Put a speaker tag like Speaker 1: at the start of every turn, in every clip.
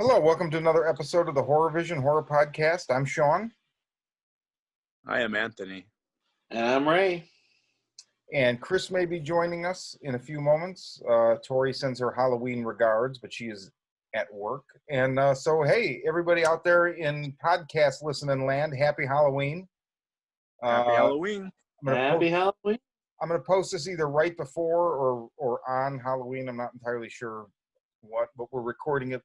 Speaker 1: Hello, welcome to another episode of the Horror Vision Horror Podcast. I'm Sean.
Speaker 2: I am Anthony.
Speaker 3: And I'm Ray.
Speaker 1: And Chris may be joining us in a few moments. Tori sends her Halloween regards, but she is at work. And so, hey, everybody out there in podcast listening land, happy Halloween.
Speaker 2: Happy Halloween.
Speaker 3: Happy Halloween.
Speaker 1: I'm going to post this either right before or on Halloween. I'm not entirely sure what, but we're recording it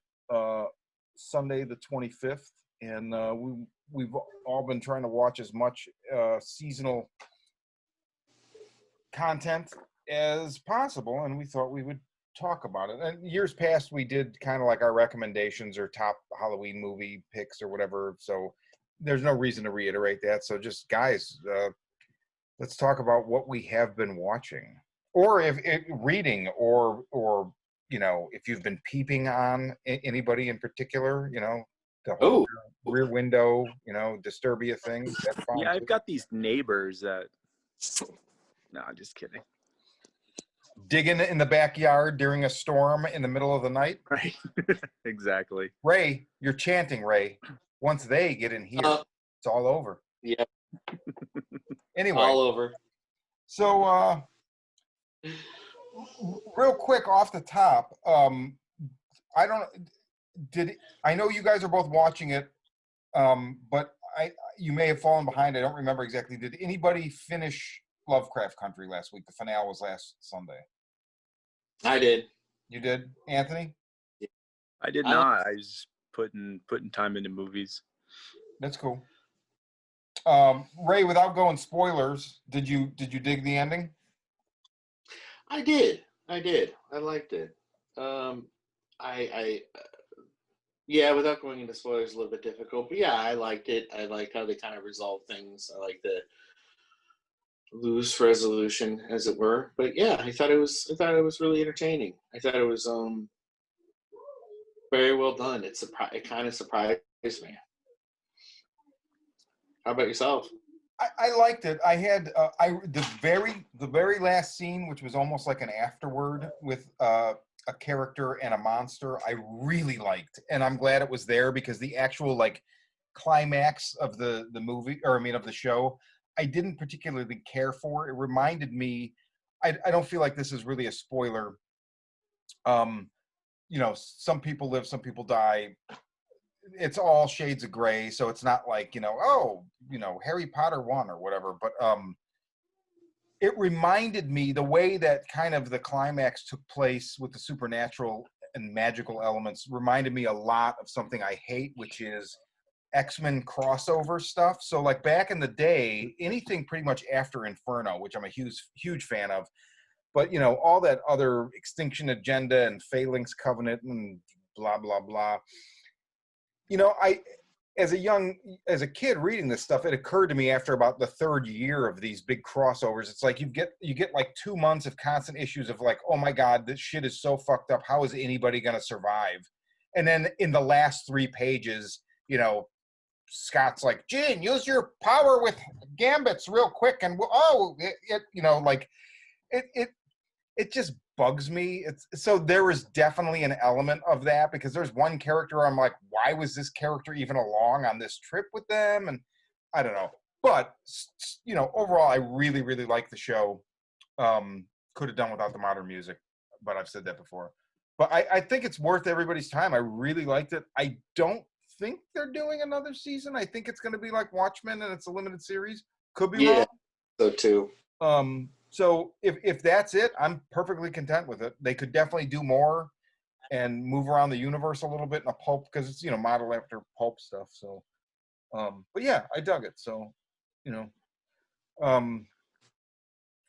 Speaker 1: Sunday the 25th. And we've all been trying to watch as much seasonal content as possible, and we thought we would talk about it. And years past, we did kind of like our recommendations or top Halloween movie picks or whatever, so there's no reason to reiterate that. So just, guys, let's talk about what we have been watching, or if reading, or you know, if you've been peeping on anybody in particular, you know, the whole rear window, you know, Disturbia thing. That's fine.
Speaker 2: Yeah, I've got these neighbors that... No, I'm just kidding.
Speaker 1: Digging in the backyard during a storm in the middle of the night.
Speaker 2: Right. Exactly.
Speaker 1: Ray, you're chanting, Ray. Once they get in here, it's all over.
Speaker 3: Yeah.
Speaker 1: Anyway.
Speaker 3: All over.
Speaker 1: So, real quick off the top, I know you guys are both watching it, but you may have fallen behind. I don't remember exactly. Did anybody finish Lovecraft Country last week? The finale was last Sunday.
Speaker 3: I did.
Speaker 1: You did, Anthony?
Speaker 3: Yeah.
Speaker 2: I did not. I was putting time into movies.
Speaker 1: That's cool. Ray, without going spoilers, did you dig the ending?
Speaker 3: I did. I liked it. Yeah, without going into spoilers, a little bit difficult, but yeah, I liked it. I liked how they kind of resolved things. I like the loose resolution, as it were. But yeah, I thought it was really entertaining. I thought it was very well done. It kind of surprised me. How about yourself?
Speaker 1: I liked it. I had the very last scene, which was almost like an afterword with a character and a monster, I really liked, and I'm glad it was there, because the actual like climax of the movie, or I mean of the show, I didn't particularly care for. It reminded me, I don't feel like this is really a spoiler. You know, some people live, some people die. It's all shades of gray, so it's not like, you know, Harry Potter 1 or whatever, but it reminded me, the way that kind of the climax took place with the supernatural and magical elements reminded me a lot of something I hate, which is X-Men crossover stuff. So like back in the day, anything pretty much after Inferno, which I'm a huge fan of, but you know, all that other Extinction Agenda and Phalanx Covenant and blah blah blah, you know, as a kid reading this stuff, it occurred to me after about the third year of these big crossovers, it's like you get like 2 months of constant issues of like, oh my God, this shit is so fucked up. How is anybody going to survive? And then in the last 3 pages, you know, Scott's like, Gene, use your power with gambits real quick. And you know, like it just bugs me. So there was definitely an element of that, because there's one character I'm like, why was this character even along on this trip with them? And I don't know, but you know, overall, I really like the show. Could have done without the modern music, but I've said that before. But I think it's worth everybody's time. I really liked it. I don't think they're doing another season. I think it's going to be like Watchmen, and it's a limited series. Could be wrong.
Speaker 3: So too.
Speaker 1: So if that's it, I'm perfectly content with it. They could definitely do more and move around the universe a little bit in a pulp, because it's, you know, modeled after pulp stuff. So, but yeah, I dug it. So, you know,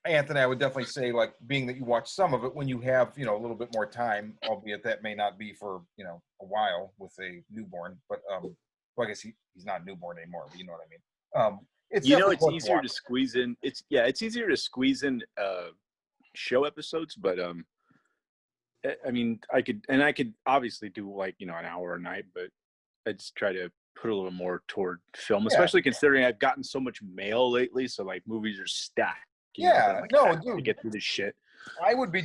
Speaker 1: Anthony, I would definitely say, like, being that you watch some of it when you have, you know, a little bit more time, albeit that may not be for, you know, a while with a newborn, but well, I guess he's not newborn anymore, but you know what I mean. It's
Speaker 2: easier to squeeze in. It's easier to squeeze in show episodes, but I mean, I could obviously do, like, you know, an hour a night, but I just try to put a little more toward film, especially considering I've gotten so much mail lately. So like movies are stacked.
Speaker 1: Yeah,
Speaker 2: dude.
Speaker 1: to get
Speaker 2: through this shit.
Speaker 1: I would be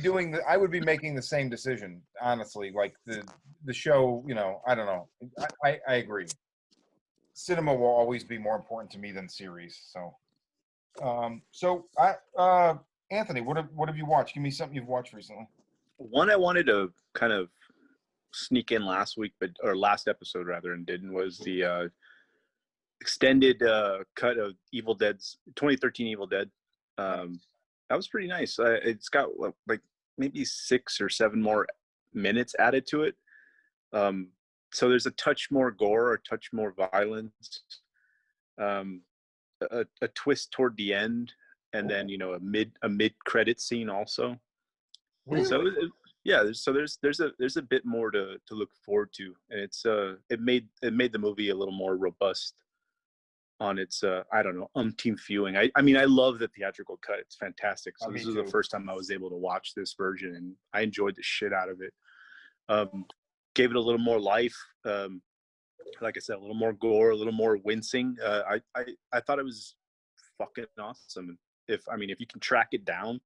Speaker 1: making the same decision, honestly. Like the show, you know, I don't know. I agree. Cinema will always be more important to me than series. So, Anthony, what have you watched? Give me something you've watched recently.
Speaker 2: One I wanted to kind of sneak in last week, or last episode rather, and didn't, was the extended cut of Evil Dead's 2013 Evil Dead. That was pretty nice. It's got like maybe 6 or 7 more minutes added to it. So there's a touch more gore, a touch more violence, a twist toward the end, and then a mid credit scene also.
Speaker 1: Really?
Speaker 2: So there's a bit more to look forward to, and it made the movie a little more robust on its umpteenth viewing. I mean, I love the theatrical cut. It's fantastic. So this is the first time I was able to watch this version, and I enjoyed the shit out of it. Gave it a little more life. Like I said, a little more gore, a little more wincing. I thought it was fucking awesome. If you can track it down,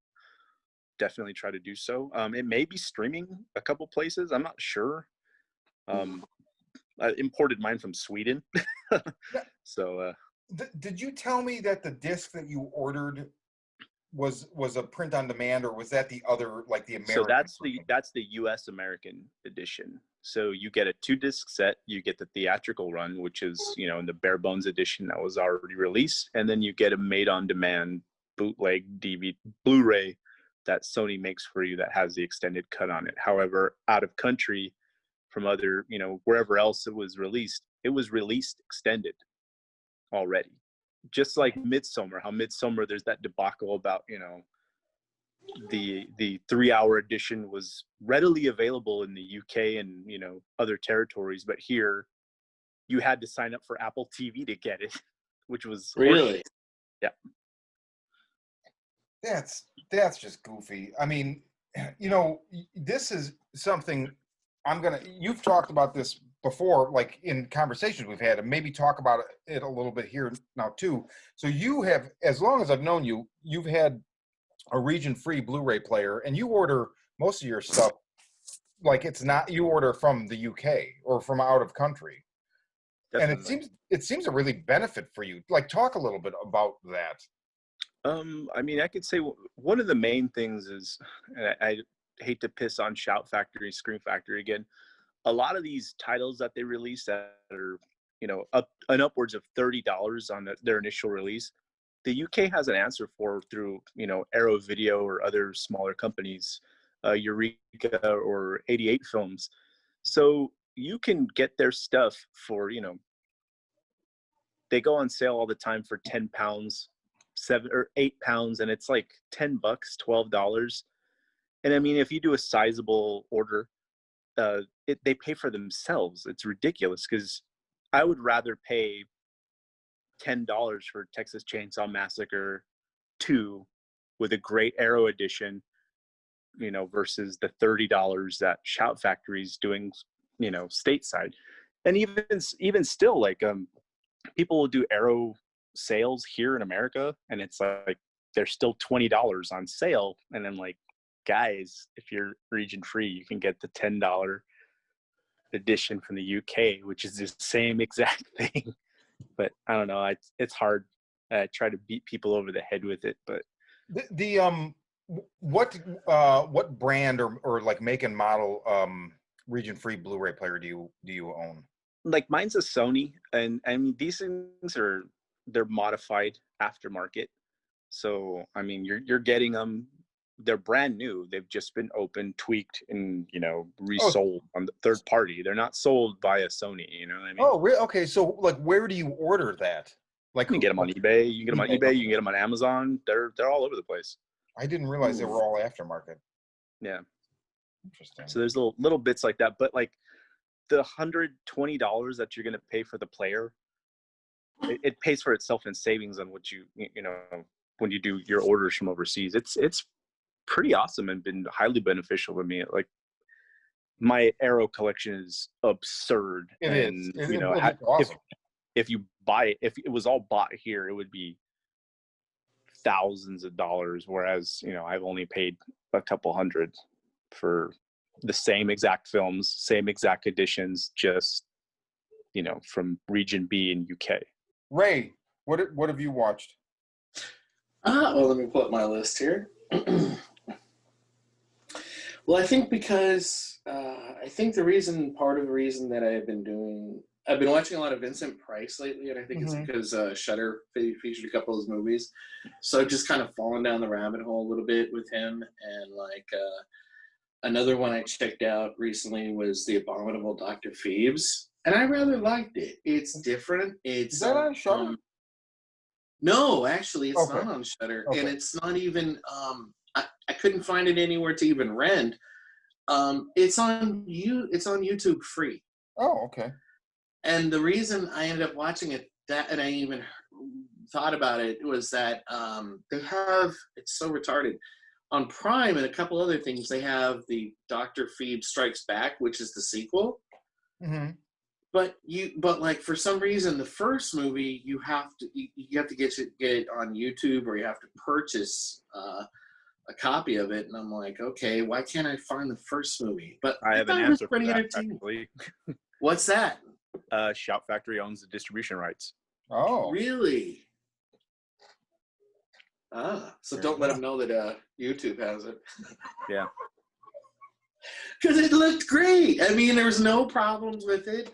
Speaker 2: definitely try to do so. It may be streaming a couple places. I'm not sure. I imported mine from Sweden. So
Speaker 1: did you tell me that the disc that you ordered was a print on demand, or was that the other, like the American?
Speaker 2: So that's the US American edition. So you get a 2-disc set, you get the theatrical run, which is in the bare bones edition that was already released, and then you get a made on demand bootleg DVD Blu-ray that Sony makes for you that has the extended cut on it. However, out of country, from other, wherever else it was released extended already. Just like Midsommar, how Midsommar, there's that debacle about, the 3-hour edition was readily available in the UK and, other territories, but here you had to sign up for Apple TV to get it, which was
Speaker 3: really,
Speaker 2: yeah.
Speaker 1: That's just goofy. I mean, this is something you've talked about this before, like in conversations we've had, and maybe talk about it a little bit here now too. So you have, as long as I've known you, you've had a region-free Blu-ray player, and you order most of your stuff, like you order from the UK or from out of country. Definitely. And it seems to really benefit for you. Like, talk a little bit about that.
Speaker 2: I could say one of the main things is, and I hate to piss on Shout Factory, Scream Factory again, a lot of these titles that they release that are, upwards of $30 on their initial release, the UK has an answer for through, Arrow Video or other smaller companies, Eureka or 88 Films. So you can get their stuff for, they go on sale all the time for £10, 7 or 8 pounds, and it's like $10, $12. And I mean, if you do a sizable order, they pay for themselves. It's ridiculous, because I would rather pay $10 for Texas Chainsaw Massacre 2 with a great Arrow edition, versus the $30 that Shout Factory's doing, stateside. And even still, like, people will do Arrow sales here in America, and it's like they're still $20 on sale. And then, like, guys, if you're region free, you can get the $10 edition from the UK, which is the same exact thing. But I don't know, it's hard. I try to beat people over the head with it, but what brand or like make and model region free Blu-ray player do you own? Like, mine's a Sony, and I mean, these things they're modified aftermarket. So I mean, you're getting them. They're brand new. They've just been opened, tweaked, and resold on the third party. They're not sold by a Sony. You know what I mean?
Speaker 1: Oh, really? Okay. So, like, where do you order that? Like,
Speaker 2: you can get them on eBay. You can get them on eBay. You can get them on Amazon. They're all over the place.
Speaker 1: I didn't realize they were all aftermarket.
Speaker 2: Yeah.
Speaker 1: Interesting.
Speaker 2: So there's little bits like that, but like the $120 that you're gonna pay for the player, it pays for itself in savings on what when you do your orders from overseas. It's pretty awesome and been highly beneficial to me. Like, my Arrow collection is absurd.
Speaker 1: It is. Awesome.
Speaker 2: If you buy it, if it was all bought here, it would be thousands of dollars, whereas, you know, I've only paid a couple hundred for the same exact films, same exact editions, just, you know, from region B in UK.
Speaker 1: Ray, what have you watched?
Speaker 3: Well, let me pull up my list here. Well, I think because I think part of the reason that I've been watching a lot of Vincent Price lately, and I think it's because Shudder featured a couple of his movies. So I've just kind of fallen down the rabbit hole a little bit with him. And like another one I checked out recently was The Abominable Dr. Phoebes, and I rather liked it. It's different.
Speaker 1: Is that on Shudder?
Speaker 3: No, actually, it's
Speaker 1: Okay.
Speaker 3: not on Shudder,
Speaker 1: Okay.
Speaker 3: and it's not even. I couldn't find it anywhere to even rent. It's on YouTube free.
Speaker 1: Oh, okay.
Speaker 3: And the reason I ended up watching it, and I even thought about it, was that they have, it's so retarded, on Prime and a couple other things, they have the Dr. Phoebes Strikes Back, which is the sequel.
Speaker 1: Mm-hmm.
Speaker 3: But like for some reason, the first movie you have to get it on YouTube, or you have to purchase a copy of it. And I'm like, okay, why can't I find the first movie? But
Speaker 2: I have an
Speaker 3: thought it was
Speaker 2: answer for
Speaker 3: pretty
Speaker 2: that,
Speaker 3: entertaining.
Speaker 2: actually.
Speaker 3: What's that?
Speaker 2: Shout Factory owns the distribution rights.
Speaker 1: Oh,
Speaker 3: Really? So
Speaker 1: There
Speaker 3: don't
Speaker 1: you
Speaker 3: let
Speaker 1: go.
Speaker 3: them know that YouTube has it.
Speaker 2: Yeah.
Speaker 3: Because it looked great. I mean, there was no problems with it.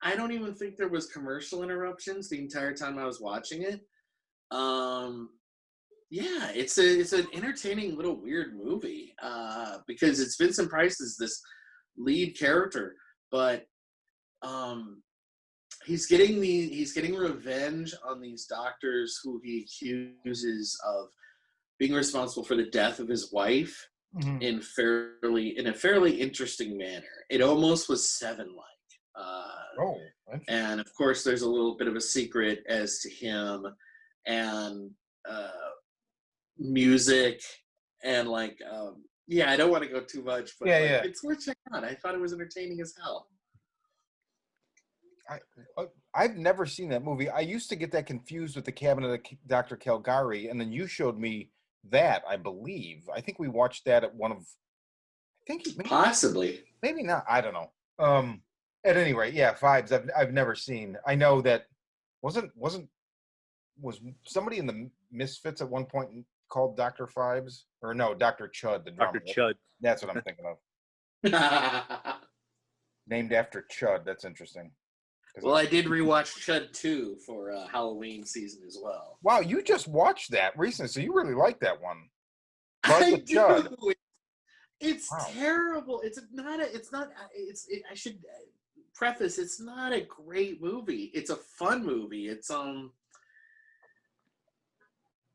Speaker 3: I don't even think there was commercial interruptions the entire time I was watching it. Yeah, it's an entertaining little weird movie because it's Vincent Price is this lead character, but he's getting revenge on these doctors who he accuses of being responsible for the death of his wife in a fairly interesting manner. It almost was Seven-like. And of course, there's a little bit of a secret as to him and music and like I don't want to go too much, but it's worth checking out. I thought it was entertaining as hell.
Speaker 1: I've never seen that movie. I used to get that confused with The Cabinet of Dr. Caligari, and then you showed me that, I believe. I think we watched that at one of,
Speaker 3: Possibly.
Speaker 1: maybe not. I don't know. At any rate, yeah, Vibes. I've never seen. I know that was somebody in the Misfits at one point called Dr. Vibes, or no, Dr. Chud, the drummer.
Speaker 2: Dr. Chud.
Speaker 1: That's what I'm thinking of. Named after Chud. That's interesting.
Speaker 3: Well, I did rewatch Chud 2 for Halloween season as well.
Speaker 1: Wow, you just watched that recently, so you really like that one.
Speaker 3: I do.
Speaker 1: Chud.
Speaker 3: It's terrible. I should preface, it's not a great movie. It's a fun movie. It's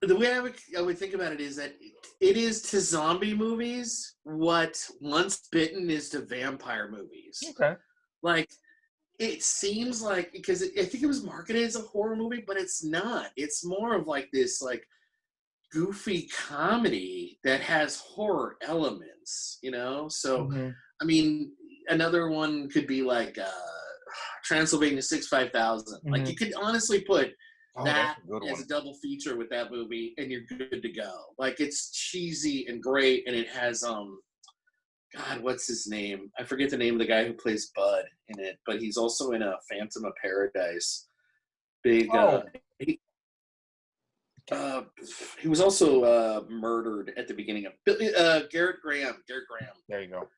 Speaker 3: the way I would think about it is that it is to zombie movies what Once Bitten is to vampire movies.
Speaker 1: Okay.
Speaker 3: Like, it seems like, because I think it was marketed as a horror movie, but it's not. It's more of like this like goofy comedy that has horror elements, you know? So, I mean, another one could be like Transylvania 65000. Like, you could honestly put that as a double feature with that movie, and you're good to go. Like, it's cheesy and great, and it has God, what's his name? I forget the name of the guy who plays Bud in it, but he's also in a Phantom of Paradise. Big. He was also murdered at the beginning of Garrett Graham.
Speaker 1: There you go.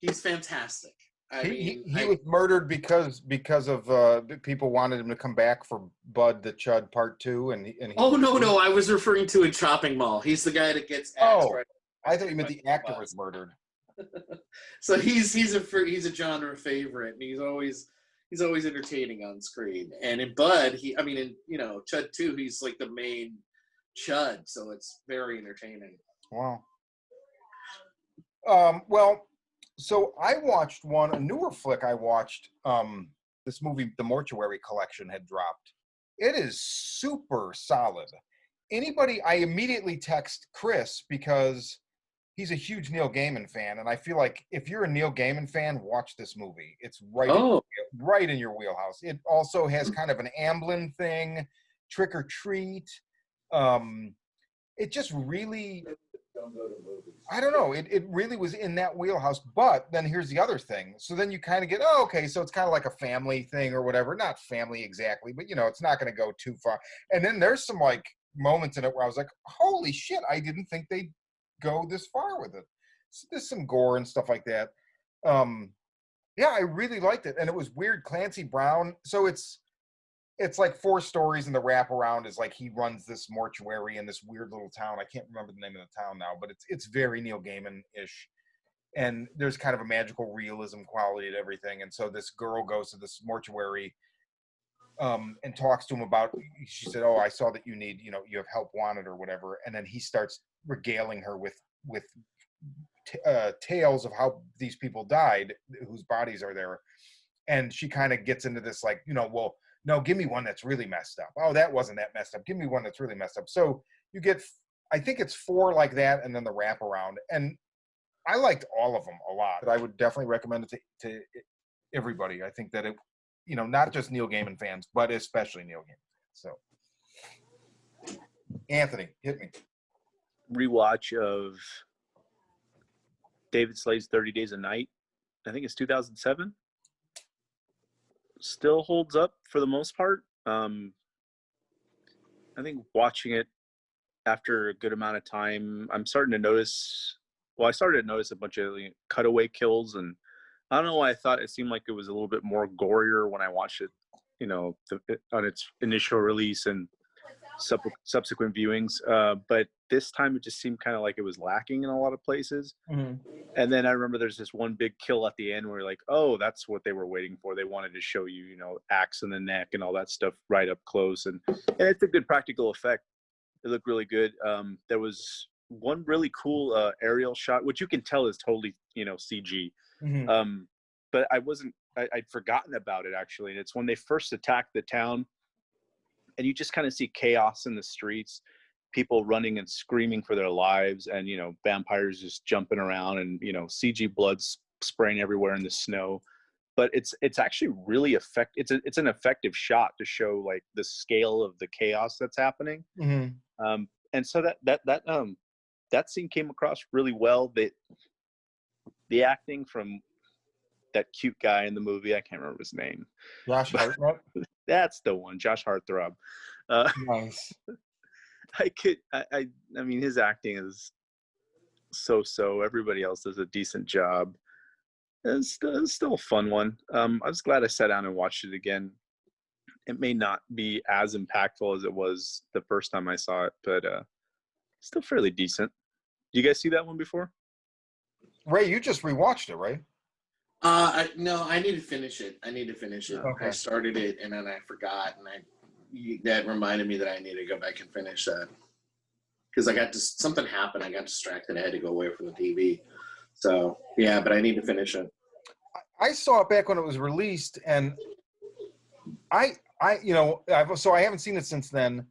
Speaker 3: He's fantastic.
Speaker 1: He was murdered because of people wanted him to come back for Bud the Chud Part 2, and
Speaker 3: no, I was referring to in Chopping Mall. He's the guy that gets axed. Right.
Speaker 1: I thought you meant the actor was murdered.
Speaker 3: So he's a genre favorite, and he's always entertaining on screen. And in Bud, in Chud 2, he's like the main Chud, so it's very entertaining.
Speaker 1: Wow. Well, so I watched a newer flick I watched, this movie, The Mortuary Collection, had dropped. It is super solid. I immediately text Chris because he's a huge Neil Gaiman fan, and I feel like if you're a Neil Gaiman fan, watch this movie. It's right in your wheelhouse. It also has kind of an Amblin thing, Trick or Treat. it just really, I don't know, it really was in that wheelhouse. But then here's the other thing. So then you kind of get, oh, okay, so it's kind of like a family thing or whatever. Not family exactly, but, you know, it's not going to go too far. And then there's some, like, moments in it where I was like, holy shit, I didn't think they'd go this far with it. So there's some gore and stuff like that. Yeah, I really liked it. And it was weird. Clancy Brown. So it's like 4 stories, and the wraparound is like he runs this mortuary in this weird little town. I can't remember the name of the town now, but it's very Neil Gaiman-ish. And there's kind of a magical realism quality to everything. And so this girl goes to this mortuary and talks to him about, she said, oh, I saw that you need, you know, you have help wanted or whatever. And then he starts regaling her with tales of how these people died, whose bodies are there. And she kind of gets into this, like, you know, well, no, give me one that's really messed up. Oh, that wasn't that messed up. Give me one that's really messed up. So you get, I think it's 4 like that, and then the wraparound. And I liked all of them a lot. But I would definitely recommend it to everybody. I think that it, you know, not just Neil Gaiman fans, but especially Neil Gaiman fans. So, Anthony, hit me.
Speaker 2: Rewatch of David Slay's 30 Days a Night. I think it's 2007. Still holds up for the most part. I think watching it after a good amount of time, I'm starting to notice. Well, I started to notice a bunch of cutaway kills, and I don't know why I thought it seemed like it was a little bit more gorier when I watched it, you know, on its initial release and subsequent viewings. But this time it just seemed kind of like it was lacking in a lot of places. Mm-hmm. And then I remember there's this one big kill at the end where you're like, oh, that's what they were waiting for. They wanted to show you, you know, axe in the neck and all that stuff right up close. And it's a good practical effect. It looked really good. There was one really cool aerial shot, which you can tell is totally, you know, CG. Mm-hmm. But I'd forgotten about it, actually. And it's when they first attacked the town, and you just kind of see chaos in the streets, people running and screaming for their lives, and, you know, vampires just jumping around, and, you know, CG blood spraying everywhere in the snow. But it's actually really effective. It's an effective shot to show, like, the scale of the chaos that's happening. Mm-hmm. And so that scene came across really well. The acting from that cute guy in the movie, I can't remember his name.
Speaker 1: Josh Hartnett?
Speaker 2: That's the one, Josh Heartthrob.
Speaker 1: Nice.
Speaker 2: I mean, his acting is so. Everybody else does a decent job. It's still a fun one. I was glad I sat down and watched it again. It may not be as impactful as it was the first time I saw it, but still fairly decent. You guys see that one before?
Speaker 1: Ray, you just rewatched it, right?
Speaker 3: No, I need to finish it. Okay. I started it and then I forgot, and that reminded me that I need to go back and finish that, because something happened. I got distracted. I had to go away from the TV. So yeah, but I need to finish it.
Speaker 1: I saw it back when it was released, and I haven't seen it since then.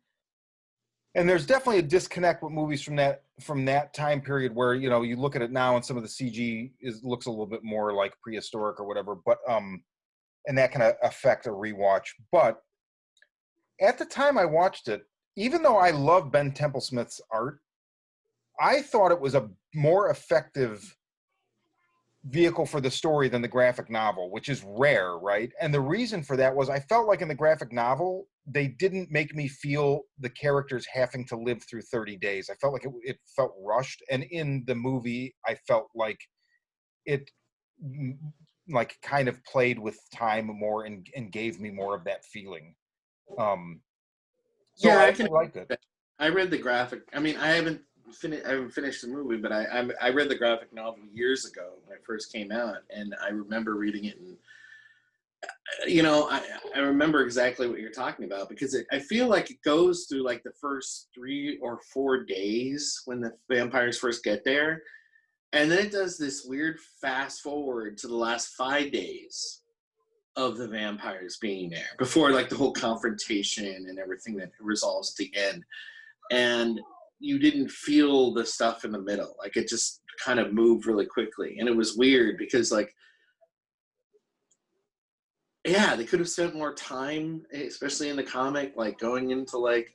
Speaker 1: And there's definitely a disconnect with movies from that time period, where, you know, you look at it now and some of the CG looks a little bit more like prehistoric or whatever. But and that can affect a rewatch. But at the time I watched it, even though I love Ben Templesmith's art, I thought it was a more effective vehicle for the story than the graphic novel, which is rare, right? And the reason for that was I felt like in the graphic novel, they didn't make me feel the characters having to live through 30 days. I felt like it felt rushed. And in the movie, I felt like it like kind of played with time more and gave me more of that feeling. So yeah, I liked it.
Speaker 3: I read the graphic. I mean, I haven't finished the movie, but I read the graphic novel years ago when it first came out, and I remember reading it, and you know, I remember exactly what you're talking about, because I feel like it goes through like the first 3 or 4 days when the vampires first get there, and then it does this weird fast forward to the last 5 days of the vampires being there before, like, the whole confrontation and everything that resolves at the end. And you didn't feel the stuff in the middle. Like, it just kind of moved really quickly. And it was weird because, like, yeah, they could have spent more time, especially in the comic, like, going into, like,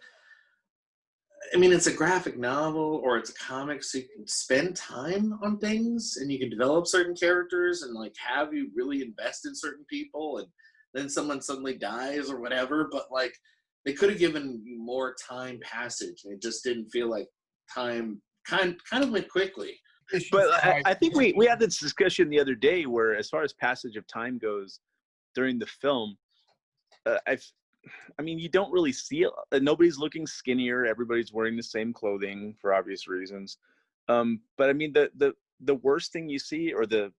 Speaker 3: I mean, it's a graphic novel or it's a comic, so you can spend time on things and you can develop certain characters and like have you really invest in certain people, and then someone suddenly dies or whatever. But like, they could have given you more time passage, and it just didn't feel like time. Kind of went quickly.
Speaker 1: Issue
Speaker 2: But
Speaker 1: five.
Speaker 2: I think we had this discussion the other day where, as far as passage of time goes during the film, I mean, you don't really see it. Nobody's looking skinnier. Everybody's wearing the same clothing for obvious reasons. But I mean, the worst thing you see, or the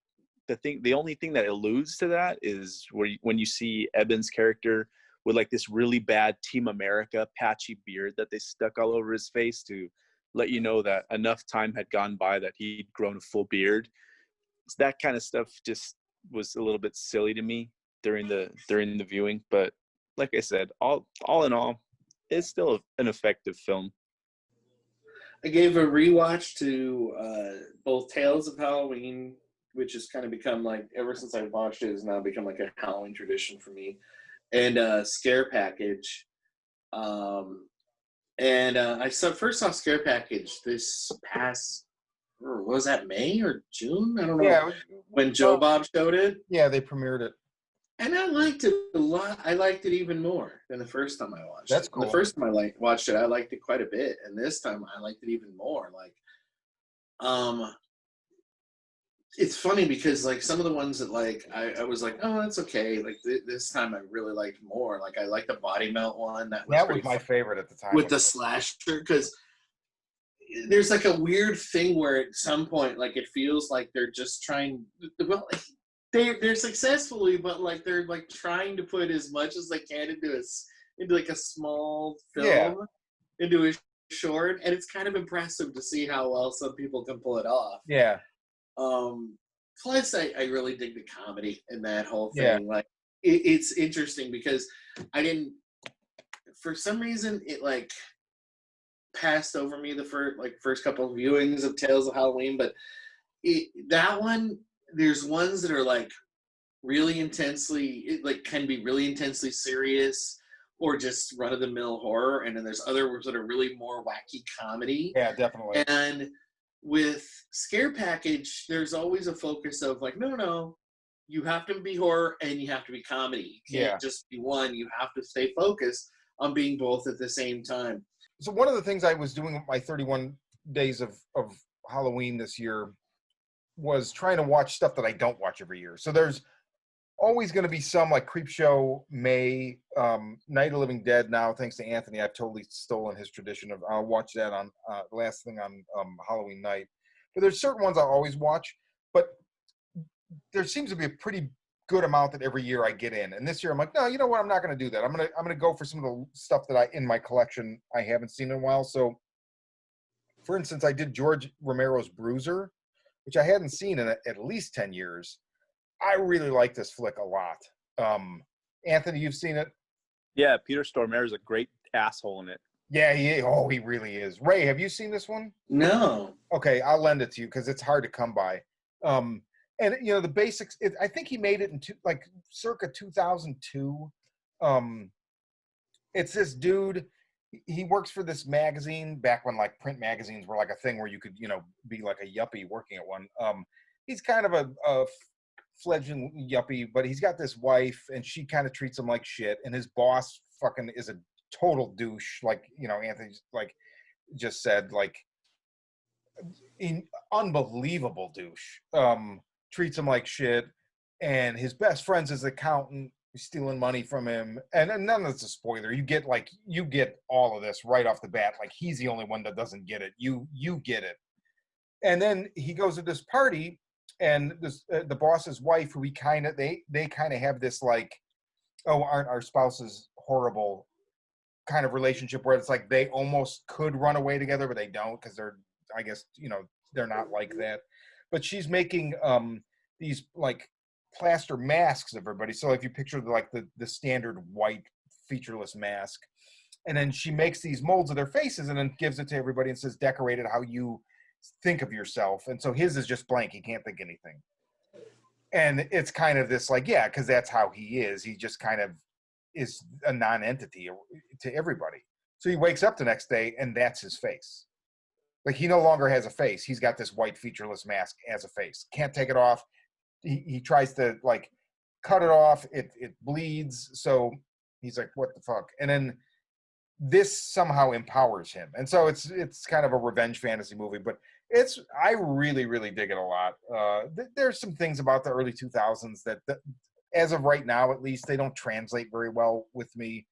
Speaker 2: only thing that alludes to that is when you see Eben's character with like this really bad Team America patchy beard that they stuck all over his face to let you know that enough time had gone by that he'd grown a full beard. So that kind of stuff just was a little bit silly to me during the viewing. But like I said, all in all, it's still an effective film.
Speaker 3: I gave a rewatch to both Tales of Halloween, which has kind of become like, ever since I watched it, has now become like a Halloween tradition for me, and Scare Package. I first saw Scare Package this past, was that May or June? I don't know.
Speaker 1: Yeah,
Speaker 3: When Joe Bob showed it.
Speaker 1: Yeah, they premiered it.
Speaker 3: And I liked it a lot. I liked it even more than the first time I watched
Speaker 1: That's
Speaker 3: it.
Speaker 1: cool.
Speaker 3: The first time I watched it, I liked it quite a bit, and this time I liked it even more. Like, it's funny because like some of the ones that like I was like, oh, that's okay. Like this time I really liked more. Like I liked the Body Melt one. That was
Speaker 1: my favorite at the time.
Speaker 3: With the slasher, because there's like a weird thing where at some point, like it feels like they're just trying. Well, they're successfully, but like they're like trying to put as much as they can into like a small film, into a short, and it's kind of impressive to see how well some people can pull it off.
Speaker 1: Yeah.
Speaker 3: Plus, I really dig the comedy in that whole thing.
Speaker 1: Yeah.
Speaker 3: Like, it's interesting because for some reason, it like passed over me the first couple of viewings of Tales of Halloween, but that one, there's ones that are like really intensely, can be really intensely serious or just run-of-the-mill horror, and then there's other ones that are really more wacky comedy.
Speaker 1: Yeah, definitely.
Speaker 3: And with Scare Package, there's always a focus of like, no, you have to be horror and you have to be comedy. You can't just be one. You have to stay focused on being both at the same time.
Speaker 1: So one of the things I was doing with my 31 days of Halloween this year was trying to watch stuff that I don't watch every year. So there's always going to be some like Creepshow, May, Night of the Living Dead. Now, thanks to Anthony, I've totally stolen his tradition of I'll watch that on last thing on Halloween night. But there's certain ones I always watch, but there seems to be a pretty good amount that every year I get in. And this year I'm like, no, you know what? I'm not going to do that. I'm going to go for some of the stuff that in my collection I haven't seen in a while. So, for instance, I did George Romero's Bruiser, which I hadn't seen in at least 10 years. I really like this flick a lot. Anthony, you've seen it?
Speaker 2: Yeah, Peter Stormare is a great asshole in it.
Speaker 1: Yeah, he really is. Ray, have you seen this one?
Speaker 3: No.
Speaker 1: Okay, I'll lend it to you because it's hard to come by. And you know the basics. I think he made it in circa 2002. It's this dude. He works for this magazine back when like print magazines were like a thing where you could be like a yuppie working at one. He's kind of a fledgling yuppie, but he's got this wife and she kind of treats him like shit, and his boss fucking is a total douche, like Anthony like just said, like unbelievable douche. Treats him like shit, and his best friend's his accountant, stealing money from him, and none of it's a spoiler. You get all of this right off the bat, like he's the only one that doesn't get it. You get it. And then he goes to this party, and this the boss's wife, who they kind of have this like, oh, aren't our spouses horrible kind of relationship where it's like they almost could run away together, but they don't because they're, I guess, they're not like that. But she's making these like plaster masks of everybody. So if you picture like the standard white featureless mask, and then she makes these molds of their faces and then gives it to everybody and says, decorate it how you think of yourself. And so his is just blank. He can't think anything. And it's kind of this like, yeah, because that's how he is. He just kind of is a non-entity to everybody. So he wakes up the next day and that's his face. Like he no longer has a face. He's got this white featureless mask as a face. Can't take it off. He tries to like cut it off. It bleeds. So he's like, what the fuck? And then this somehow empowers him. And so it's kind of a revenge fantasy movie, but I really, really dig it a lot. There's some things about the early 2000s that as of right now, at least, they don't translate very well with me.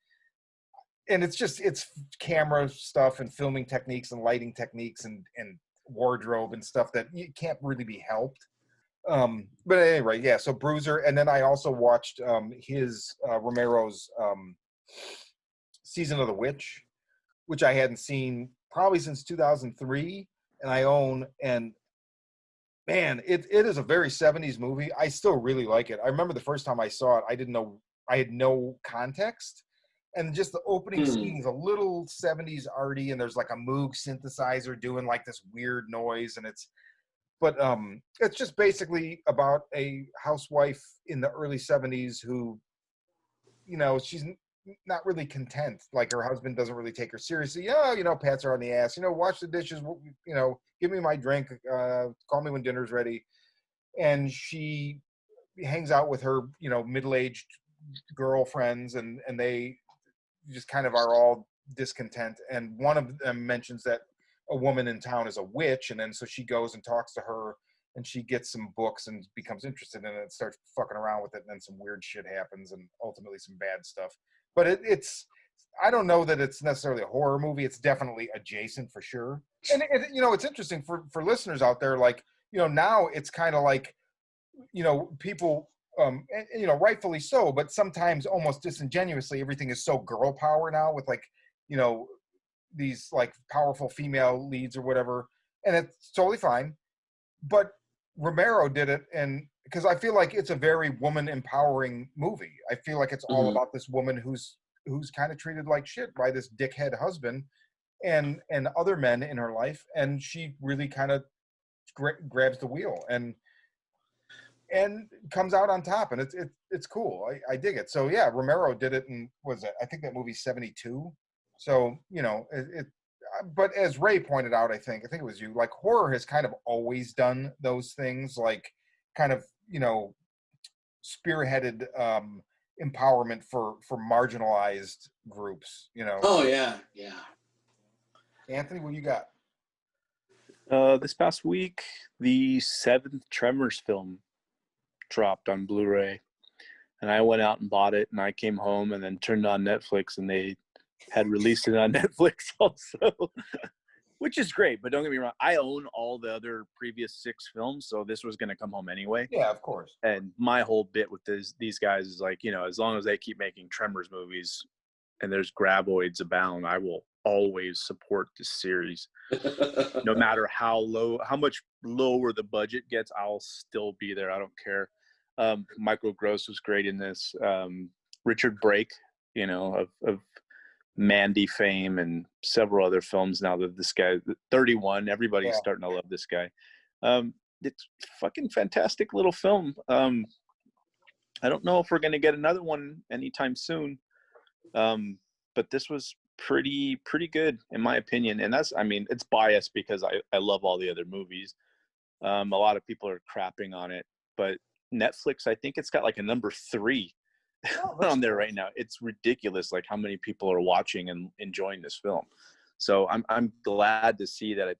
Speaker 1: And it's camera stuff and filming techniques and lighting techniques and wardrobe and stuff that you can't really be helped. But anyway, yeah, so Bruiser. And then I also watched his Romero's Season of the Witch, which I hadn't seen probably since 2003, and I own. And man, it is a very 70s movie. I still really like it. I remember the first time I saw it, I had no context. And just the opening scene is a little 70s arty, and there's like a Moog synthesizer doing like this weird noise, and it's just basically about a housewife in the early 70s who, she's not really content. Like her husband doesn't really take her seriously. Pats her on the ass. Wash the dishes. Give me my drink. Call me when dinner's ready. And she hangs out with her, middle-aged girlfriends, and they just kind of are all discontent. And one of them mentions that a woman in town is a witch, and then so she goes and talks to her, and she gets some books and becomes interested in it and starts fucking around with it, and then some weird shit happens and ultimately some bad stuff. But it's I don't know that it's necessarily a horror movie. It's definitely adjacent for sure. And it's interesting for listeners out there, like, now it's kind of like, people rightfully so, but sometimes almost disingenuously, everything is so girl power now with like, these like powerful female leads or whatever, and it's totally fine. But Romero did it, and because I feel like it's a very woman empowering movie. I feel like it's all about this woman who's kind of treated like shit by this dickhead husband and other men in her life, and she really kind of grabs the wheel and comes out on top, and it's cool. I dig it. So yeah, Romero did it, and I think that movie's 72. So but as Ray pointed out, I think it was you, like horror has kind of always done those things, like kind of spearheaded empowerment for marginalized groups.
Speaker 3: Oh yeah.
Speaker 1: Anthony, what you got?
Speaker 2: This past week, the 7th Tremors film dropped on Blu-ray, and I went out and bought it, and I came home and then turned on Netflix, and they had released it on Netflix also, which is great. But don't get me wrong, I own all the other previous 6 films, so this was going to come home anyway.
Speaker 1: Yeah, of course.
Speaker 2: And my whole bit with these guys is like, as long as they keep making Tremors movies and there's graboids abound, I will always support this series. No matter how much lower the budget gets, I'll still be there. I don't care. Michael Gross was great in this. Richard Brake, of Mandy fame and several other films now, that this guy, 31, everybody's starting to love this guy. It's fucking fantastic little film. I don't know if we're going to get another one anytime soon. But this was pretty good in my opinion. And it's biased because I love all the other movies. A lot of people are crapping on it, but Netflix, I think it's got like a number 3 on there right now. It's ridiculous, like how many people are watching and enjoying this film. So I'm glad to see that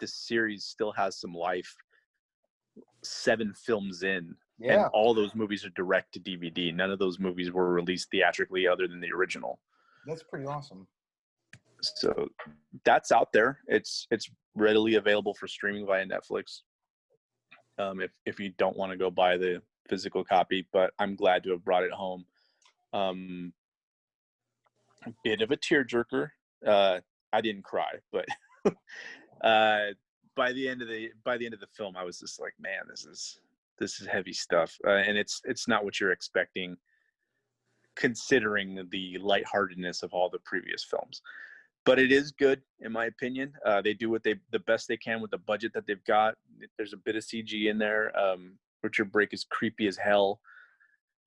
Speaker 2: this series still has some life 7 films in. Yeah. And all those movies are direct to DVD. None of those movies were released theatrically other than the original.
Speaker 1: That's pretty awesome.
Speaker 2: So that's out there. It's readily available for streaming via Netflix. If you don't want to go buy the physical copy, but I'm glad to have brought it home. A bit of a tearjerker. I didn't cry, but by the end of the film, I was just like, man, this is heavy stuff, and it's not what you're expecting, considering the lightheartedness of all the previous films. But it is good, in my opinion. They do the best they can with the budget that they've got. There's a bit of CG in there. Richard Brake is creepy as hell.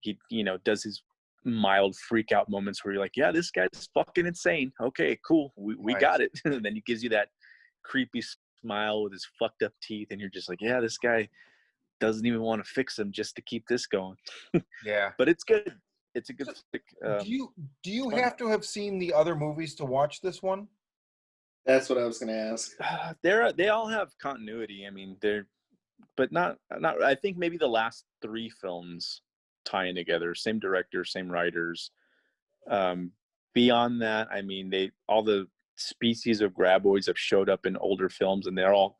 Speaker 2: He, does his mild freak out moments where you're like, yeah, this guy's fucking insane. Okay, cool. We
Speaker 1: Right.
Speaker 2: got it. And then he gives you that creepy smile with his fucked up teeth. And you're just like, yeah, this guy doesn't even want to fix him just to keep this going.
Speaker 1: Yeah.
Speaker 2: But it's good. It's a good flick.
Speaker 1: Do you
Speaker 2: fun.
Speaker 1: have to have seen the other movies to watch this one?
Speaker 3: That's what I was going to ask.
Speaker 2: They all have continuity. I mean, but not. I think maybe the last 3 films tie in together. Same director, same writers. Beyond that, I mean, all the species of graboids have showed up in older films, and they're all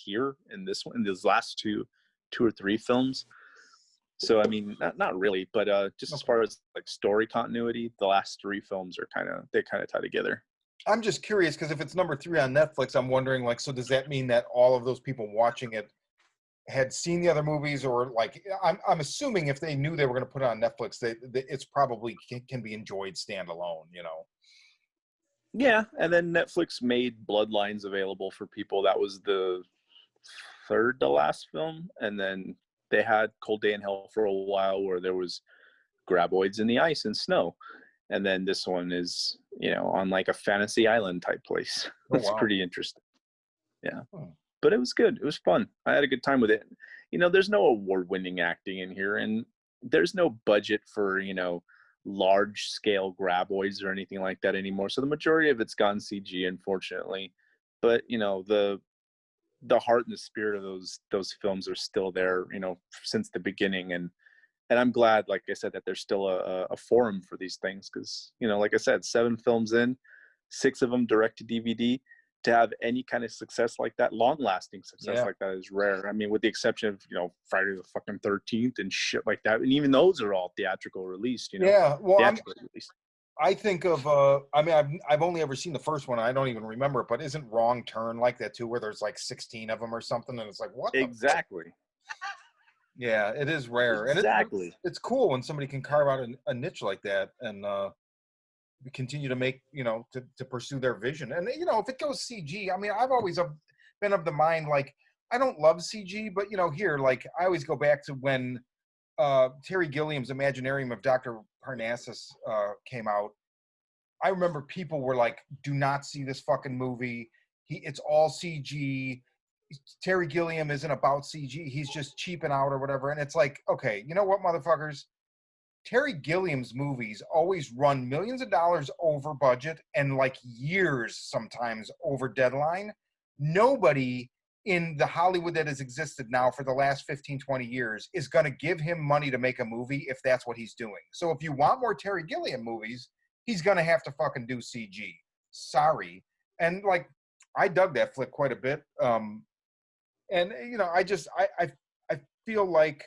Speaker 2: here in this one, in these last two or 3 films. So I mean, not really, but just as far as like story continuity, the last 3 films are kind of tie together.
Speaker 1: I'm just curious because if it's number 3 on Netflix, I'm wondering, like, so does that mean that all of those people watching it had seen the other movies, or like, I'm assuming if they knew they were going to put it on Netflix, it's probably can be enjoyed standalone, you know?
Speaker 2: Yeah, and then Netflix made Bloodlines available for people. That was the 3rd to last film, and then they had Cold Day in Hell for a while, where there was graboids in the ice and snow, and then this one is, on like a fantasy island type place.
Speaker 1: Oh,
Speaker 2: It's
Speaker 1: wow.
Speaker 2: pretty interesting. Yeah.
Speaker 1: Hmm.
Speaker 2: But it was good. It was fun. I had a good time with it. There's no award-winning acting in here, and there's no budget for, large-scale graboids or anything like that anymore. So the majority of it's gone CG, unfortunately. But, the heart and the spirit of those films are still there, since the beginning. And I'm glad, like I said, that there's still a forum for these things because, like I said, 7 films in, 6 of them direct to DVD. To have any kind of success like that, long-lasting success like that, is rare. I mean, with the exception of Friday the fucking 13th and shit like that, and even those are all theatrical released.
Speaker 1: Yeah, well,
Speaker 2: theatrical released.
Speaker 1: I think of I mean, I've only ever seen the first one. I don't even remember it, but isn't Wrong Turn like that too, where there's like 16 of them or something, and it's like, what?
Speaker 2: Exactly.
Speaker 1: Yeah, it is rare,
Speaker 2: Exactly.
Speaker 1: and it's cool when somebody can carve out a niche like that and continue to make, to pursue their vision. And if it goes CG, I mean, I've always been of the mind, like, I don't love CG, but here, like, I always go back to when Terry Gilliam's Imaginarium of Dr. Parnassus came out. I remember people were like, do not see this fucking movie. It's all CG. Terry Gilliam isn't about CG. He's just cheaping out or whatever. And it's like, okay, you know what, motherfuckers? Terry Gilliam's movies always run millions of dollars over budget and like years sometimes over deadline. Nobody in the Hollywood that has existed now for the last 15, 20 years is going to give him money to make a movie if that's what he's doing. So if you want more Terry Gilliam movies, he's going to have to fucking do CG. Sorry. And like, I dug that flick quite a bit. And I feel like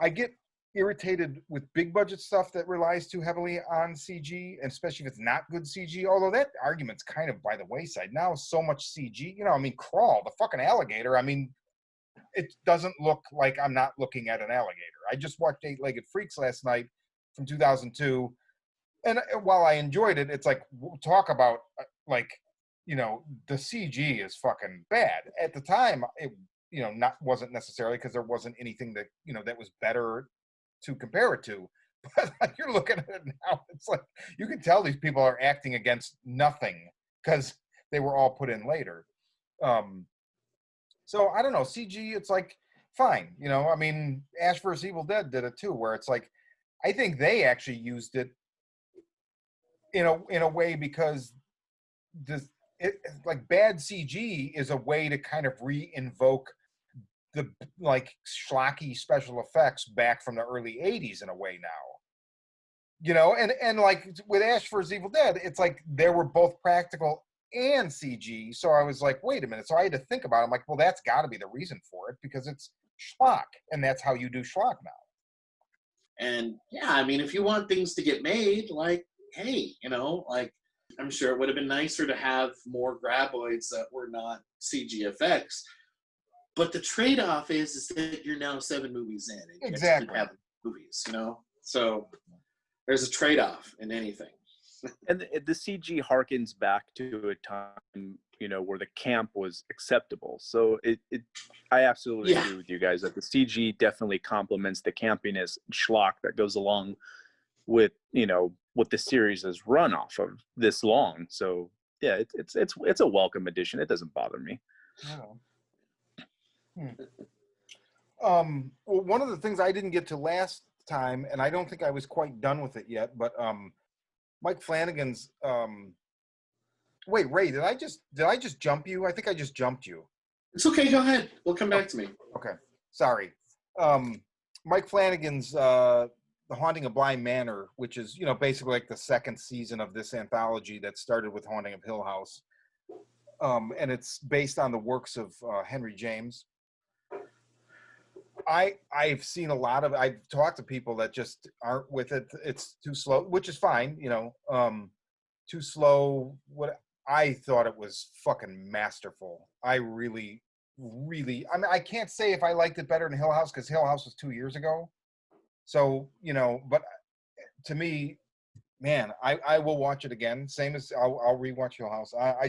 Speaker 1: I get irritated with big budget stuff that relies too heavily on CG, and especially if it's not good CG, although that argument's kind of by the wayside now. So much CG, I mean, Crawl, the fucking alligator, I mean, it doesn't look like I'm not looking at an alligator. I just watched 8-Legged Freaks last night from 2002, and while I enjoyed it, it's like, talk about like, the CG is fucking bad. At the time, it wasn't necessarily, because there wasn't anything that that was better to compare it to. But like, you're looking at it now, it's like you can tell these people are acting against nothing because they were all put in later. So I don't know, CG, it's like, fine, I mean, Ash vs. Evil Dead did it too, where it's like, I think they actually used it in a way because like bad CG is a way to kind of re-invoke the like schlocky special effects back from the early 80s in a way now. And like with Ash vs. Evil Dead, it's like they were both practical and CG. So I was like, wait a minute. So I had to think about it. I'm like, well, that's got to be the reason for it, because it's schlock, and that's how you do schlock now.
Speaker 3: And yeah, I mean, if you want things to get made, like, hey, like, I'm sure it would have been nicer to have more graboids that were not CG effects. But the trade-off is that you're now 7 movies in, and you
Speaker 1: Exactly.
Speaker 3: keep having movies, So there's a trade-off in anything.
Speaker 2: And the CG harkens back to a time where the camp was acceptable. So I absolutely
Speaker 3: Yeah.
Speaker 2: agree with you guys that the CG definitely complements the campiness and schlock that goes along with what the series has run off of this long. So yeah, it's a welcome addition. It doesn't bother me.
Speaker 1: Well, one of the things I didn't get to last time, and I don't think I was quite done with it yet, but Mike Flanagan's wait, Ray, did I just jump you? I think I just jumped you.
Speaker 3: It's okay. Go ahead. We'll come back to me.
Speaker 1: Okay, sorry. Mike Flanagan's The Haunting of Bly Manor, which is basically like the second season of this anthology that started with Haunting of Hill House, and it's based on the works of Henry James. I've seen I've talked to people that just aren't with it. It's too slow, which is fine, too slow. What I thought it was fucking masterful. I really, really, I mean, I can't say if I liked it better than Hill House because Hill House was 2 years ago. So, but to me, man, I will watch it again. Same as I'll rewatch Hill House. I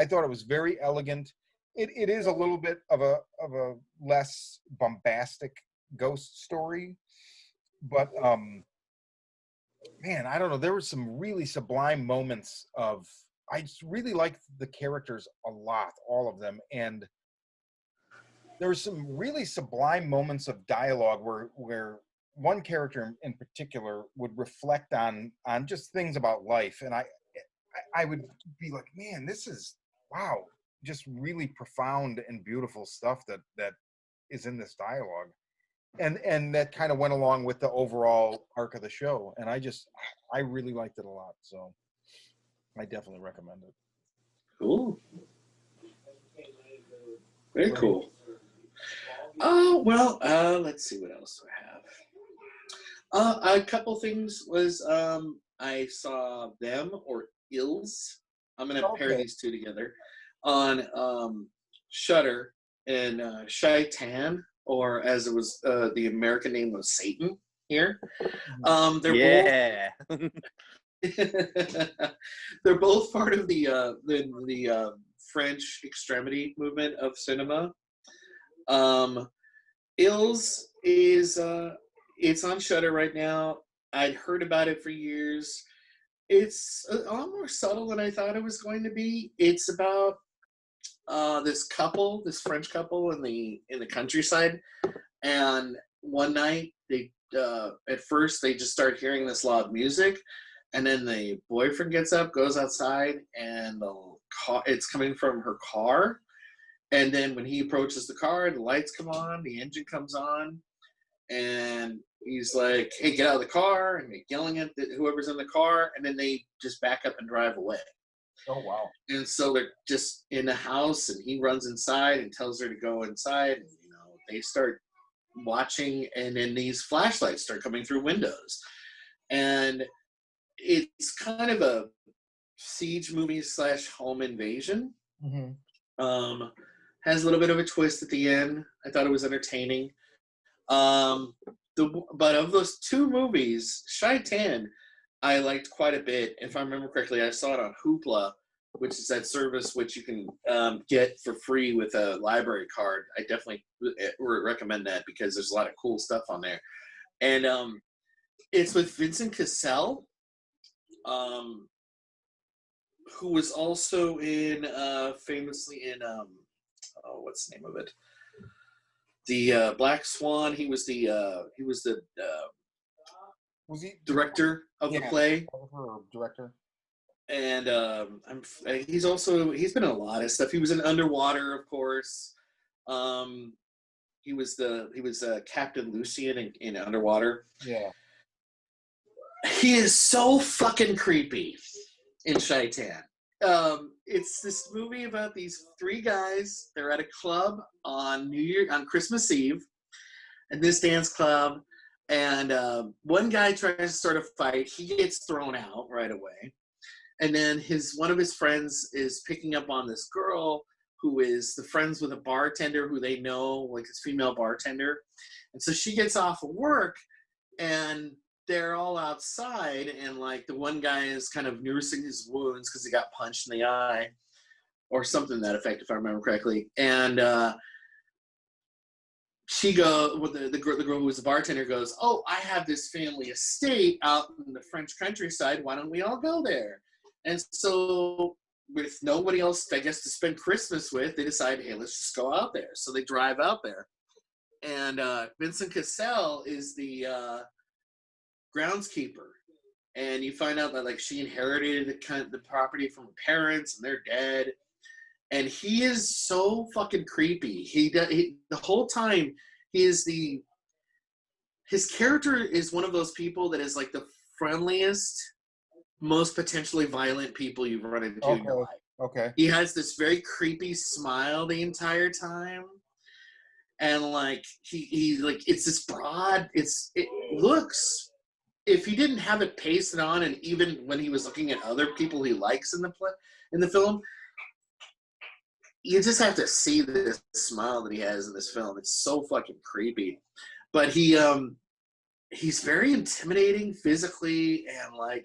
Speaker 1: thought it was very elegant. It is a little bit of a less bombastic ghost story, but man, I don't know. There were some really sublime moments I just really liked the characters a lot, all of them, and there were some really sublime moments of dialogue where one character in particular would reflect on just things about life, and I would be like, man, this is wow. Just really profound and beautiful stuff that is in this dialogue, and that kind of went along with the overall arc of the show, and I really liked it a lot, so I definitely recommend it.
Speaker 3: Cool. Very cool. Oh well, let's see what else I have. A couple things was I saw them or Ills. I'm gonna pair these two together on Shudder, and Sheitan, or as it was the American name was Satan here. They're both they're both part of the French extremity movement of cinema. Ills is it's on Shudder right now. I'd heard about it for years. It's a lot more subtle than I thought it was going to be. It's about this French couple in the countryside, and one night they at first they just start hearing this loud music, and then the boyfriend gets up, goes outside, and it's coming from her car, and then when he approaches the car, the lights come on, the engine comes on, and he's like, hey, get out of the car, and they're yelling at whoever's in the car, and then they just back up and drive away.
Speaker 1: Oh, wow.
Speaker 3: And so they're just in the house, and he runs inside and tells her to go inside, and they start watching, and then these flashlights start coming through windows, and it's kind of a siege movie / home invasion.
Speaker 1: Mm-hmm.
Speaker 3: Has a little bit of a twist at the end. I thought it was entertaining. But of those two movies, Sheitan I liked quite a bit. If I remember correctly, I saw it on Hoopla, which is that service which you can get for free with a library card. I definitely recommend that because there's a lot of cool stuff on there. And it's with Vincent Cassel, who was also famously in what's the name of it? The Black Swan. He was the
Speaker 1: Was he
Speaker 3: director of the play.
Speaker 1: Director.
Speaker 3: And he's been in a lot of stuff. He was in Underwater, of course. He was Captain Lucian in Underwater.
Speaker 1: Yeah.
Speaker 3: He is so fucking creepy in Sheitan. It's this movie about these three guys. They're at a club on Christmas Eve, at this dance club, and one guy tries to start a fight. He gets thrown out right away, and then one of his friends is picking up on this girl who is the friends with a bartender who they know, like this female bartender, and so she gets off of work, and they're all outside, and like the one guy is kind of nursing his wounds because he got punched in the eye. or something to that effect, if I remember correctly. And she goes, well, the girl who was the bartender goes, "Oh, I have this family estate out in the French countryside. Why don't we all go there?" And so, with nobody else, I guess, to spend Christmas with, they decide, hey, let's just go out there. So they drive out there. And Vincent Cassel is the groundskeeper. And you find out that, like, she inherited the property from her parents, and they're dead. And he is so fucking creepy. The whole time, his character is one of those people that is like the friendliest, most potentially violent people you've run into in your life.
Speaker 1: Okay.
Speaker 3: He has this very creepy smile the entire time. And like he like, it's this broad, it looks, if he didn't have it pasted on, and even when he was looking at other people he likes in the film, you just have to see this smile that he has in this film. It's so fucking creepy. But he's very intimidating physically, and like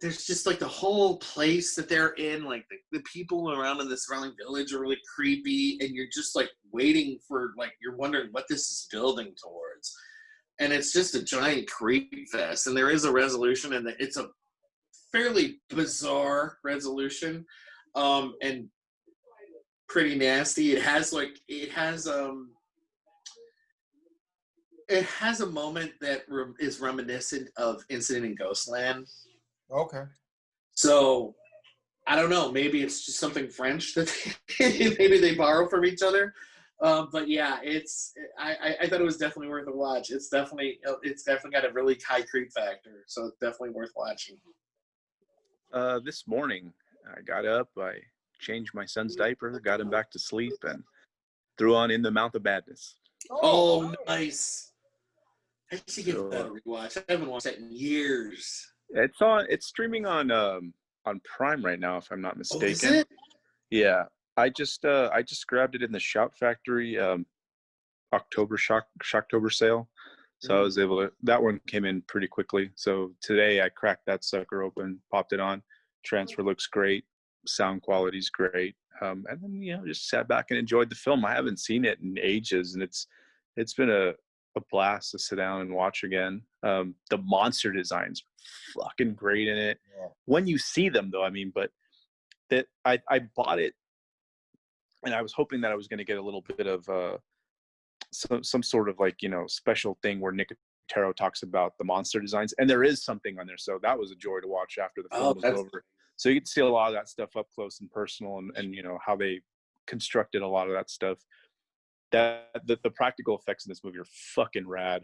Speaker 3: there's just like the whole place that they're in, like the people around in the surrounding village are really creepy, and you're just like waiting for, like, you're wondering what this is building towards. And it's just a giant creep fest. And there is a resolution, and it's a fairly bizarre resolution. And pretty nasty. It has a moment that is reminiscent of Incident in Ghostland.
Speaker 1: Okay.
Speaker 3: So I don't know. Maybe it's just something French that maybe they borrow from each other. But yeah, I thought it was definitely worth a watch. It's definitely got a really high creep factor. So it's definitely worth watching.
Speaker 2: This morning I got up, I changed my son's diaper, got him back to sleep, and threw on In the Mouth of Madness.
Speaker 3: Oh, nice. I should give that a rewatch. I haven't watched that in years.
Speaker 2: It's streaming on Prime right now, if I'm not mistaken.
Speaker 3: Oh, is it?
Speaker 2: Yeah. I just grabbed it in the Shout Factory October Shocktober sale. So I was able to, that one came in pretty quickly. So today I cracked that sucker open, popped it on. Transfer looks great. Sound quality's great. And then, just sat back and enjoyed the film. I haven't seen it in ages, and it's been a blast to sit down and watch again. The monster designs fucking great in it. Yeah. When you see them though, but that I bought it, and I was hoping that I was going to get a little bit of some sort of like, special thing where Nicotero talks about the monster designs, and there is something on there. So that was a joy to watch after the film was over. So you get to see a lot of that stuff up close and personal, and how they constructed a lot of that stuff. That the practical effects in this movie are fucking rad.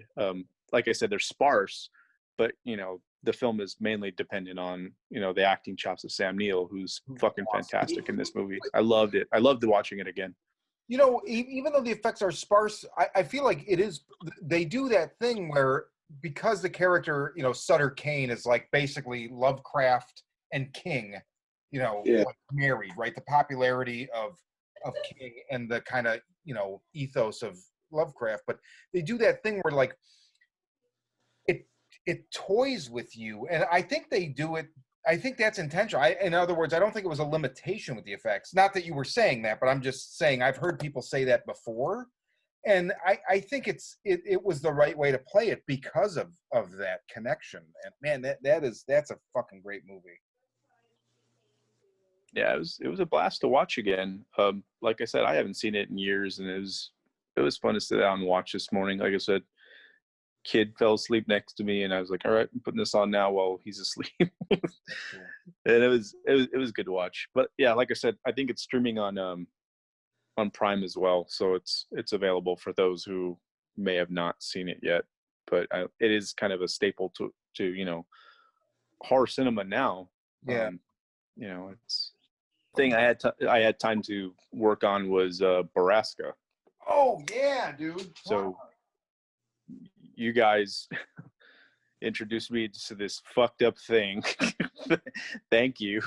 Speaker 2: Like I said, they're sparse, but the film is mainly dependent on the acting chops of Sam Neill, who's fucking fantastic in this movie. I loved it. I loved watching it again.
Speaker 1: Even though the effects are sparse, I feel like it is. They do that thing where, because the character, Sutter Kane, is like basically Lovecraft and King, like married, right? The popularity of King and the kind of ethos of Lovecraft, but they do that thing where like it toys with you, and I think they do it. I think that's intentional. In other words, I don't think it was a limitation with the effects. Not that you were saying that, but I'm just saying I've heard people say that before, and I think it was the right way to play it because of that connection. And man, that's a fucking great movie.
Speaker 2: Yeah, it was a blast to watch again. Like I said, I haven't seen it in years, and it was fun to sit down and watch this morning. Like I said, kid fell asleep next to me, and I was like, all right, I'm putting this on now while he's asleep. And it was good to watch. But yeah, like I said, I think it's streaming on Prime as well, so it's available for those who may have not seen it yet. But it is kind of a staple to horror cinema now.
Speaker 1: Yeah.
Speaker 2: It's thing I had time to work on was Borrasca.
Speaker 1: Oh yeah, dude.
Speaker 2: So wow. You guys introduced me to this fucked up thing. Thank you.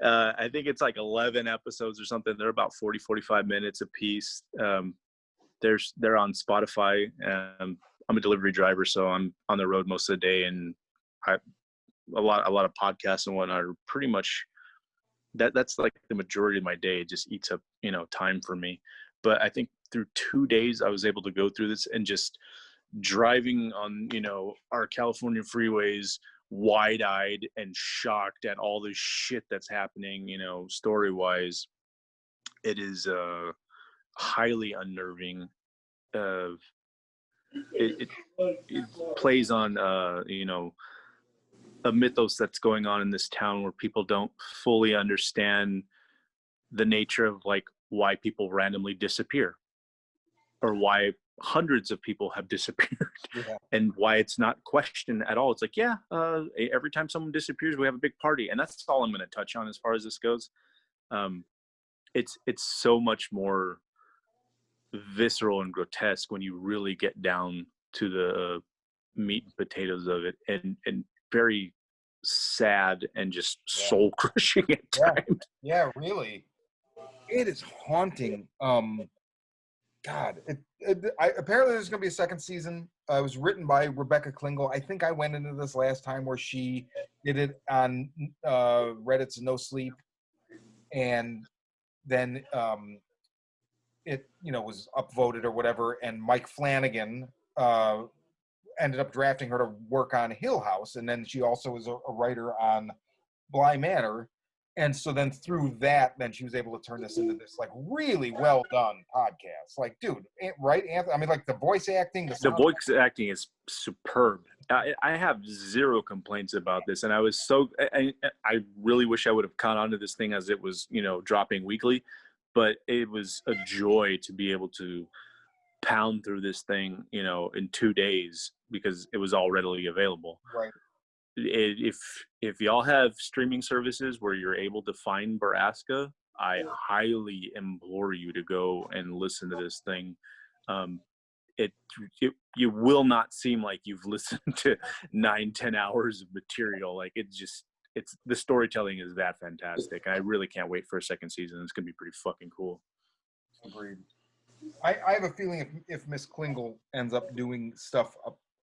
Speaker 2: I think it's like 11 episodes or something. They're about 40-45 minutes a piece. They're on Spotify. I'm a delivery driver, so I'm on the road most of the day, and a lot of podcasts and whatnot are pretty much that's like the majority of my day. It just eats up, time for me. But I think through 2 days, I was able to go through this, and just driving on, our California freeways, wide-eyed and shocked at all this shit that's happening, story-wise. It is highly unnerving. Uh, it plays on, a mythos that's going on in this town where people don't fully understand the nature of like why people randomly disappear, or why hundreds of people have disappeared, and why it's not questioned at all. It's like, every time someone disappears, we have a big party, and that's all I'm going to touch on as far as this goes. It's so much more visceral and grotesque when you really get down to the meat and potatoes of it, and very sad and just soul crushing at times.
Speaker 1: Yeah, really. It is haunting. God, apparently there's going to be a second season. It was written by Rebecca Klingel. I think I went into this last time where she did it on Reddit's No Sleep, and then it was upvoted or whatever. And Mike Flanagan ended up drafting her to work on Hill House, and then she also was a writer on Bly Manor. And so then through that, then she was able to turn this into this like really well done podcast. Like, dude, right, Anthony? I mean, like the voice acting,
Speaker 2: the voice acting is superb. I have zero complaints about this, and I was I really wish I would have caught on to this thing as it was, dropping weekly, but it was a joy to be able to pound through this thing, in 2 days, because it was all readily available.
Speaker 1: Right.
Speaker 2: If y'all have streaming services where you're able to find Baraska, I highly implore you to go and listen to this thing. You will not seem like you've listened to 9-10 hours of material. Like it's the storytelling is that fantastic. I really can't wait for a second season. It's gonna be pretty fucking cool.
Speaker 1: Agreed. I have a feeling if Miss Klingel ends up doing stuff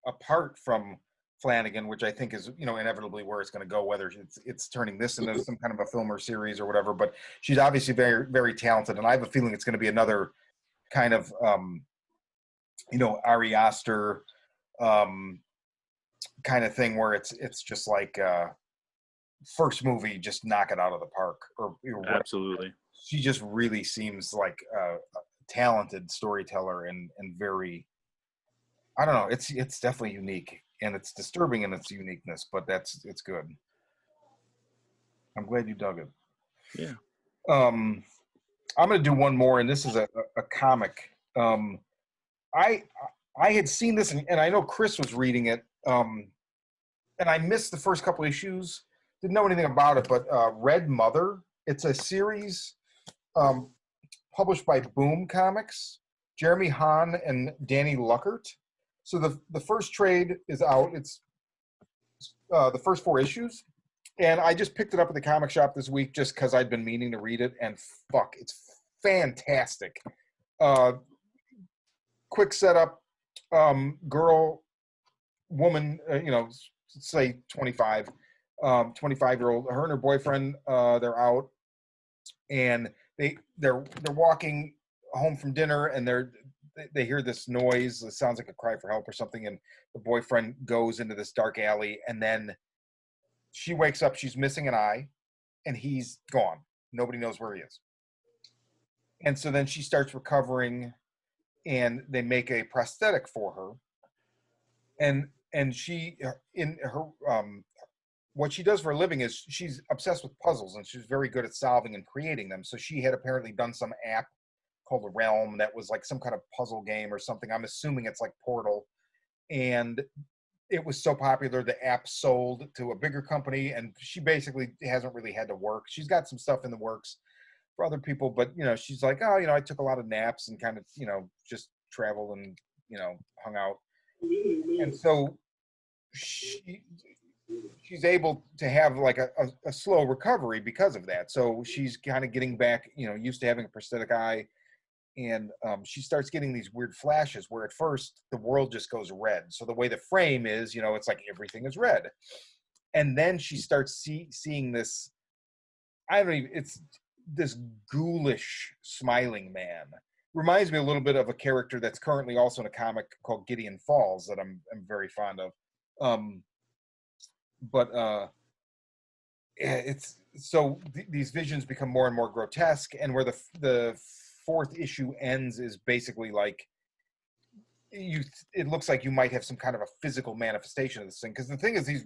Speaker 1: apart from Flanagan, which I think is inevitably where it's going to go, whether it's turning this into some kind of a film or series or whatever, but she's obviously very, very talented, and I have a feeling it's going to be another kind of Ari Aster kind of thing where it's just like first movie, just knock it out of the park, or
Speaker 2: absolutely.
Speaker 1: She just really seems like a talented storyteller and very, I don't know, it's definitely unique, and it's disturbing in its uniqueness, but it's good. I'm glad you dug it.
Speaker 2: Yeah.
Speaker 1: I'm gonna do one more, and this is a comic. I had seen this, and I know Chris was reading it, and I missed the first couple issues, didn't know anything about it, but Red Mother, it's a series published by Boom Comics, Jeremy Haun and Danny Luckert. So the first trade is out. It's the first 4 issues, and I just picked it up at the comic shop this week just because I'd been meaning to read it, and fuck, it's fantastic. Quick setup, woman, say 25, 25-year-old, her and her boyfriend, they're out, and they're walking home from dinner, and they hear this noise. It sounds like a cry for help or something, and the boyfriend goes into this dark alley, and then she wakes up, she's missing an eye, and he's gone. Nobody knows where he is. And so then she starts recovering, and they make a prosthetic for her. And she, in her, what she does for a living is she's obsessed with puzzles, and she's very good at solving and creating them. So she had apparently done some app called The Realm that was like some kind of puzzle game or something. I'm assuming it's like Portal. And it was so popular, the app sold to a bigger company, and she basically hasn't really had to work. She's got some stuff in the works for other people, but she's like, oh, I took a lot of naps and kind of, just traveled and, hung out. And so she's able to have like a slow recovery because of that. So she's kind of getting back, used to having a prosthetic eye. And she starts getting these weird flashes where at first the world just goes red. So the way the frame is, it's like everything is red. And then she starts seeing this I don't even, it's this ghoulish smiling man. Reminds me a little bit of a character that's currently also in a comic called Gideon Falls that I'm very fond of. But it's so these visions become more and more grotesque, and where the fourth issue ends is basically like it looks like you might have some kind of a physical manifestation of this thing, because the thing is these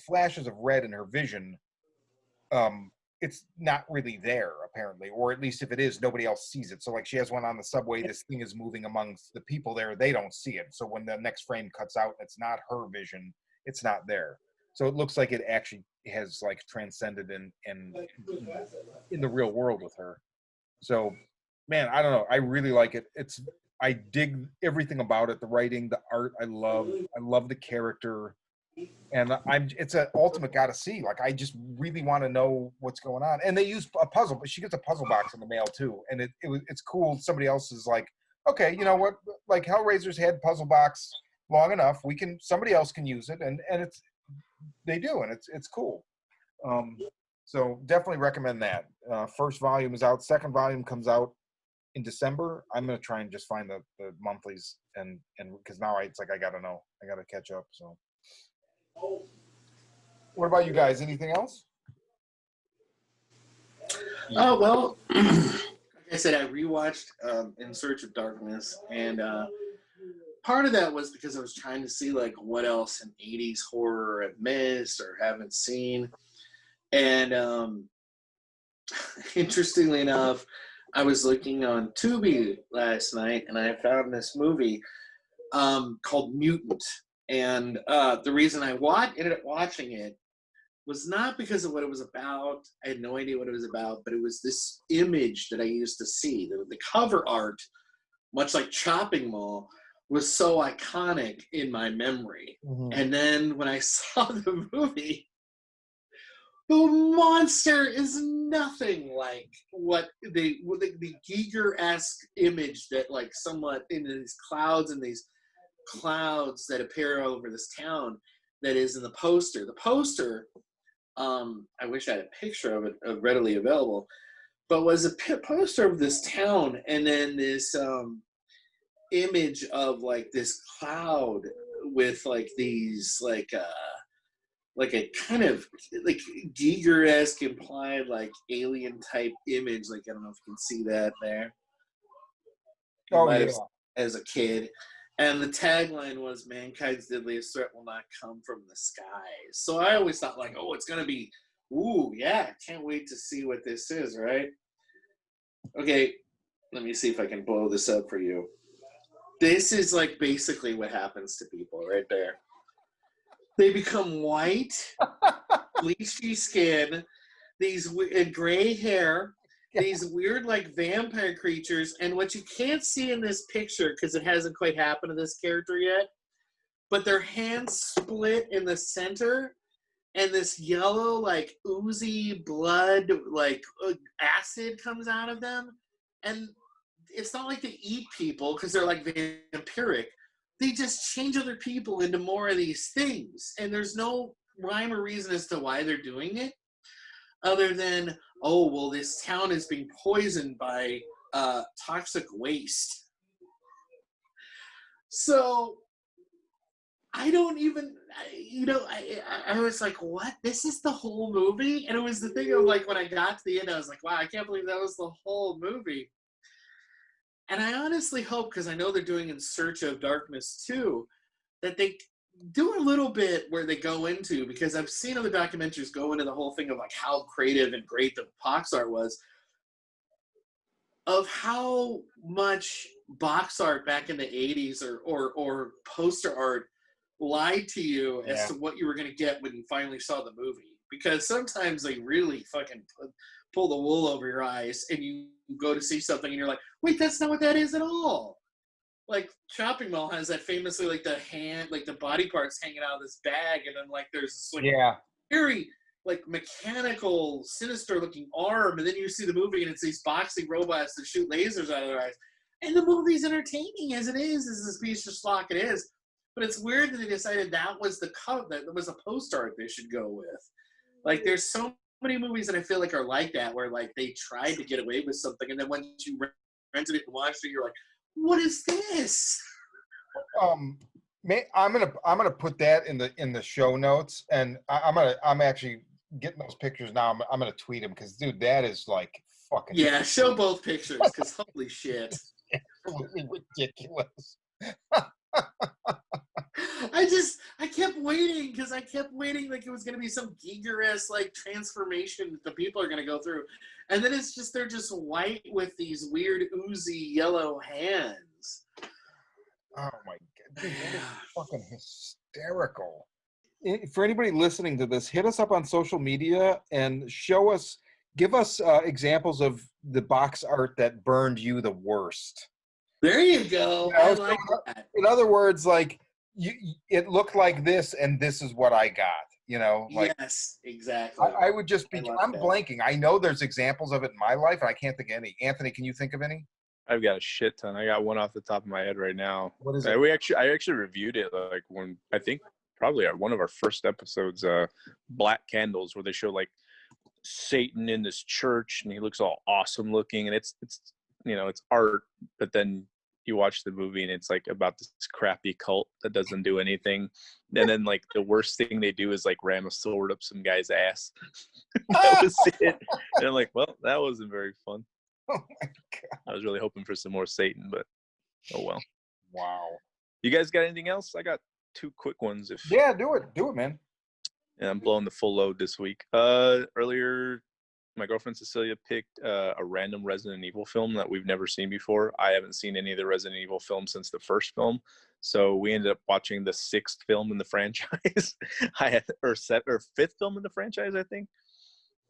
Speaker 1: flashes of red in her vision, it's not really there apparently, or at least if it is, nobody else sees it. So like she has one on the subway, this thing is moving amongst the people there, they don't see it. So when the next frame cuts out, it's not her vision, it's not there. So it looks like it actually has like transcended in the real world with her. So man, I don't know, I really like it. I dig everything about it, the writing, the art. I love the character, and it's an ultimate gotta see. Like I just really want to know what's going on. And they use a puzzle, but she gets a puzzle box in the mail too, and it's cool. Somebody else is like, okay, you know what? Like Hellraiser's had puzzle box long enough. Somebody else can use it, and they do, and it's cool. So definitely recommend that. First volume is out. Second volume comes out in December. I'm gonna try and just find the monthlies and because now it's like I gotta know. I gotta catch up. So what about you guys? Anything else?
Speaker 3: Oh well, like I said, I rewatched In Search of Darkness, and part of that was because I was trying to see like what else in 80s horror I've missed or haven't seen. And interestingly enough, I was looking on Tubi last night, and I found this movie called Mutant. And the reason I ended up watching it was not because of what it was about. I had no idea what it was about, but it was this image that I used to see. The cover art, much like Chopping Mall, was so iconic in my memory. Mm-hmm. And then when I saw the movie, the monster is nothing like what the Giger-esque image that like somewhat in these clouds that appear over this town that is in the poster. The poster, I wish I had a picture of it readily available, but was a poster of this town, and then this image of like this cloud with like these like a kind of like Giger-esque implied like alien type image. Like I don't know if you can see that there.
Speaker 1: Oh yeah.
Speaker 3: As a kid. And the tagline was, "Mankind's deadliest threat will not come from the skies." So I always thought like, oh, it's going to be, ooh, yeah, can't wait to see what this is, right? Okay, let me see if I can blow this up for you. This is like basically what happens to people right there. They become white, bleachy skin, these gray hair, these weird like vampire creatures, and what you can't see in this picture because it hasn't quite happened to this character yet, but their hands split in the center, and this yellow like oozy blood like acid comes out of them, and it's not like they eat people because they're like vampiric. They just change other people into more of these things, and there's no rhyme or reason as to why they're doing it, other than, oh, well, this town is being poisoned by toxic waste. So I don't even, I was like, what? This is the whole movie? And it was the thing of like, when I got to the end, I was like, wow, I can't believe that was the whole movie. And I honestly hope, because I know they're doing In Search of Darkness too, that they do a little bit where they go into, because I've seen other documentaries go into the whole thing of like how creative and great the box art was, of how much box art back in the 80s or poster art lied to you as to what you were going to get when you finally saw the movie. Because sometimes they really fucking pull the wool over your eyes, and you go to see something and you're like, wait, that's not what that is at all. Like Chopping Mall has that famously like the hand, like the body parts hanging out of this bag, and then like there's this like very like mechanical, sinister looking arm, and then you see the movie and it's these boxing robots that shoot lasers out of their eyes. And the movie's entertaining as it is, as this piece of schlock it is. But it's weird that they decided that was the cover, that was a post art they should go with. Like there's so many movies that I feel like are like that, where like they tried to get away with something, and then once you rented it and watched it, you're like, what is this?
Speaker 1: I'm gonna put that in the show notes, and I'm actually getting those pictures now. I'm gonna tweet them because, dude, that is like fucking
Speaker 3: Yeah, show both pictures, because holy shit.
Speaker 1: absolutely ridiculous.
Speaker 3: I kept waiting, because I kept waiting like it was gonna be some Giger-esque like transformation that the people are gonna go through, and then it's just they're just white with these weird oozy yellow hands.
Speaker 1: Oh my god, dude, that is fucking hysterical. For anybody listening to this, hit us up on social media and give us examples of the box art that burned you the worst.
Speaker 3: There you go.
Speaker 1: You know,
Speaker 3: I like that.
Speaker 1: in other words, like it looked like this, and this is what I got. You know, like
Speaker 3: Yes, exactly.
Speaker 1: I would just be. I'm
Speaker 3: that.
Speaker 1: blanking. I know there's examples of it in my life, and I can't think of any. Anthony, can you think of any?
Speaker 2: I've got a shit ton. I got one off the top of my head right now.
Speaker 1: What is it?
Speaker 2: I actually reviewed it like when I think probably one of our first episodes, Black Candles, where they show like Satan in this church and he looks all awesome looking, and it's it's art, but then you watch the movie and it's like about this crappy cult that doesn't do anything, and then like the worst thing they do is like ram a sword up some guy's ass. That was it. And I'm like, well, that wasn't very fun.
Speaker 1: Oh my god!
Speaker 2: I was really hoping for some more Satan, but oh well.
Speaker 1: Wow.
Speaker 2: You guys got anything else? I got 2 quick ones.
Speaker 1: Yeah, do it, man.
Speaker 2: Yeah, I'm blowing the full load this week. Earlier, my girlfriend Cecilia picked a random Resident Evil film that we've never seen before. I haven't seen any of the Resident Evil films since the first film, so we ended up watching the 6th film in the franchise. or 5th film in the franchise, I think.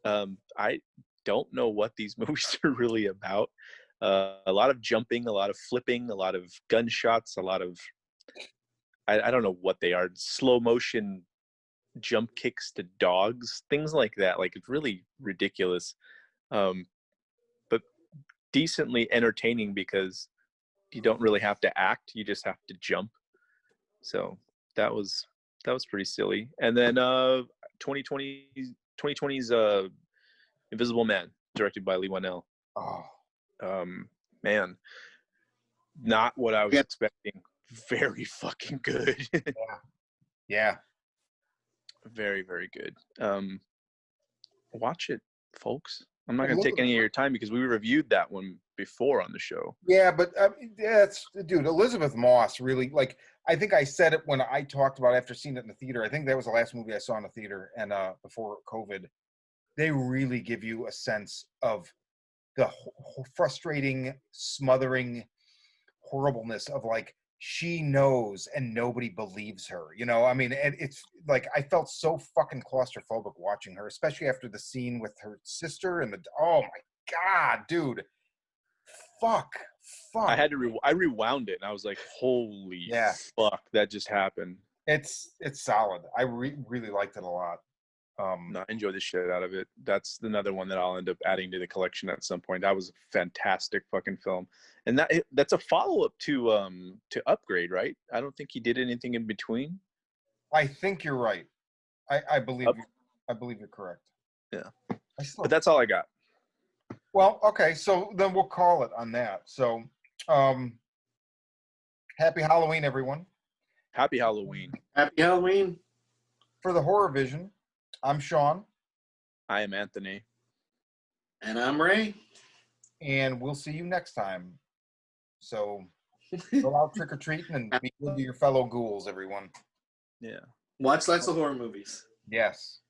Speaker 2: I don't know what these movies are really about. A lot of jumping, a lot of flipping, a lot of gunshots, a lot of I don't know what they are. Slow motion jump kicks to dogs, things like that. Like, it's really ridiculous, but decently entertaining because you don't really have to act, you just have to jump. So that was pretty silly. And then 2020's Invisible Man, directed by Lee Wanell. Man, not what I was expecting. Very fucking good.
Speaker 1: Yeah.
Speaker 2: Very, very good. Watch it, folks. I'm not going to take any of your time because we reviewed that one before on the show.
Speaker 1: Yeah, but dude, Elizabeth Moss really, like, I think I said it when I talked about it after seeing it in the theater. I think that was the last movie I saw in the theater, and before COVID. They really give you a sense of the frustrating, smothering horribleness of like, she knows and nobody believes her, you know? I mean, and it's like, I felt so fucking claustrophobic watching her, especially after the scene with her sister and oh my God, dude. Fuck.
Speaker 2: I had to, I rewound it and I was like, holy fuck, that just happened.
Speaker 1: It's solid. I really liked it a lot.
Speaker 2: No, I enjoy the shit out of it. That's another one that I'll end up adding to the collection at some point. That was a fantastic fucking film, and that's a follow-up to Upgrade, right? I don't think he did anything in between.
Speaker 1: I think you're right. I believe I believe you're correct.
Speaker 2: Yeah, but that's all I got.
Speaker 1: Well, okay, so then we'll call it on that. So, happy Halloween, everyone.
Speaker 2: Happy Halloween.
Speaker 3: Happy Halloween.
Speaker 1: For the Horror Vision, I'm Sean.
Speaker 2: I am Anthony.
Speaker 3: And I'm Ray.
Speaker 1: And we'll see you next time. So go out trick-or-treating and be good to your fellow ghouls, everyone.
Speaker 2: Yeah.
Speaker 3: Watch lots of horror movies.
Speaker 1: Yes.